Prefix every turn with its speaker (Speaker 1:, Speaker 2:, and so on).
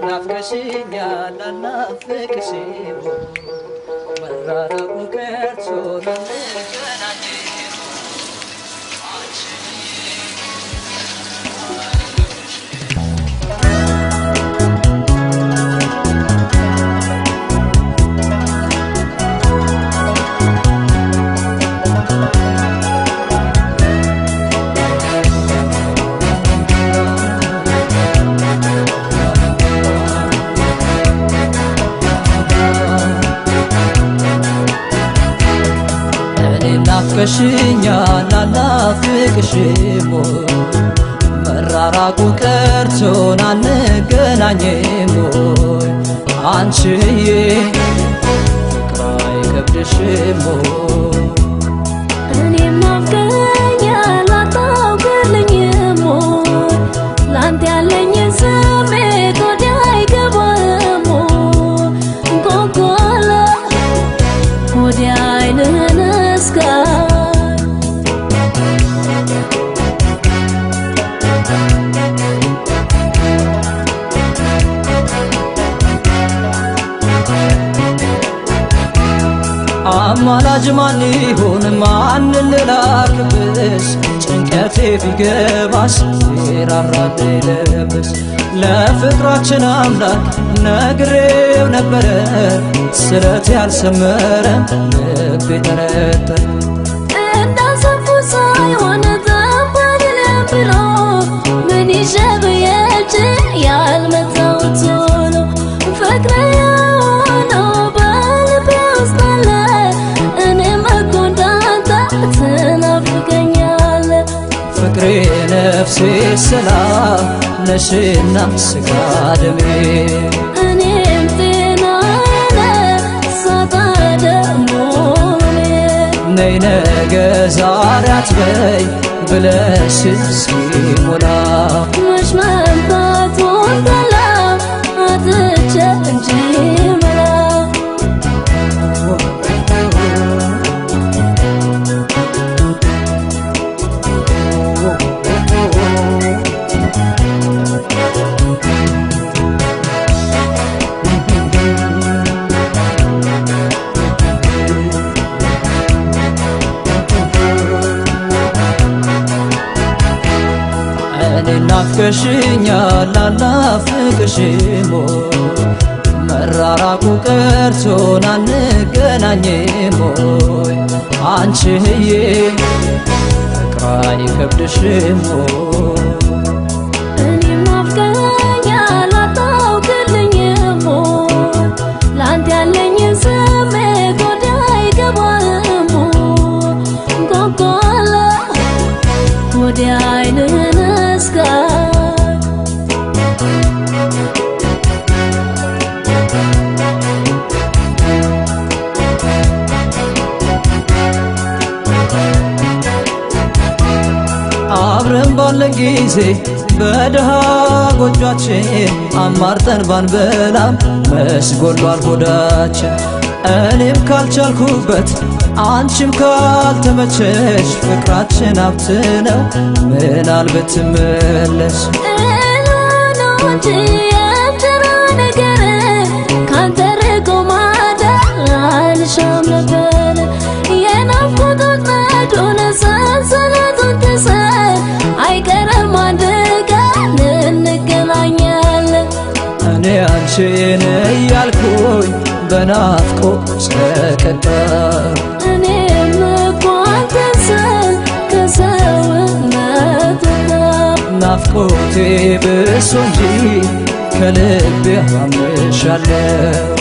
Speaker 1: ናፍቀሽኛል አልናፍቅሽም መራራቁ ቀርቶ ለመገናኘት ናፍቀሽኛል አልናፍቅሽም መራራቁ ቀርቶን አንገናኝም አንቺዬ ፍቅር አይከብድሽም
Speaker 2: እኔም ናፍቀኛል አታውቅልኝም ላንተ ያለኝን ስሜት ወዲያ አይገባም እንቆቆለ ወዲያ አይንህን
Speaker 1: አማላጅ ማን ይሆን ማን ልላክብሽ ጭንቀቴ ቢገባሽ ይራራል ልብሽ ለፍቅራችን አምላክ ነግሬው ነበረ ስለት ያልሰመረ ልቤ ተረተረ
Speaker 2: እንዳሰብኩ ሳይሆን ዘንበልልም ብሎ ምን ይሸብየች ያልመጣሁት ሆኖ ፍቅር የሆነው በልቤ ውስጥ አለ እኔም እኮ እንዳንተ ትናፍቀኛለህ
Speaker 1: ፍቅሬ ነፍሴ ሰላም ነሽና ስጋ ደሜ
Speaker 2: እኔም ጤናዬ ሳጣ ደግሞ
Speaker 1: ነይ ነገ ዛሬ አትበይ ብለሽ እስኪሞላ
Speaker 2: መች መምጣቱን ጠላ አጥቼ እንጂ መላ
Speaker 1: ናፍቀሽኛል አልናፍቅሽም መራራቁ ቀርቶን አንገናኝም አንቺዬ ፍቅር አይከብድሽም
Speaker 2: እኔም ናፍቀኛል አታውቅልኝም ላንተ ያለኝን ስሜት ወዲያ አይገባም እንቆቆለ ወዲያ አይንህን
Speaker 1: አብረን ባለን ጊዜ በድሃ ጎጇችን አማርጠን ባንበላም መች ጎሏል ሆዳችን እኔም ካልቻልኩበት አንቺም ካልተመቸሽ ፍቅራችን ሀብት ነው ምናል ብትመለሽ
Speaker 2: ነው እንጂ የእንጀራ ነገር ካንተ ርቆ ማደር አልሻም ነበር የናፍቆት ወጥመዱን ሰንሰለቱን ትሰር አይቀርም አንድ ቀን እንገናኛለን
Speaker 1: እኔ አንቺን እያልኩኝ በናፍቆት ሰቀቀን
Speaker 2: እኔም እኮ አንተን ስል ከሰውነት
Speaker 1: ናፍቆቴ ብሶ እንጂ ከልቤ አምንሻለሁ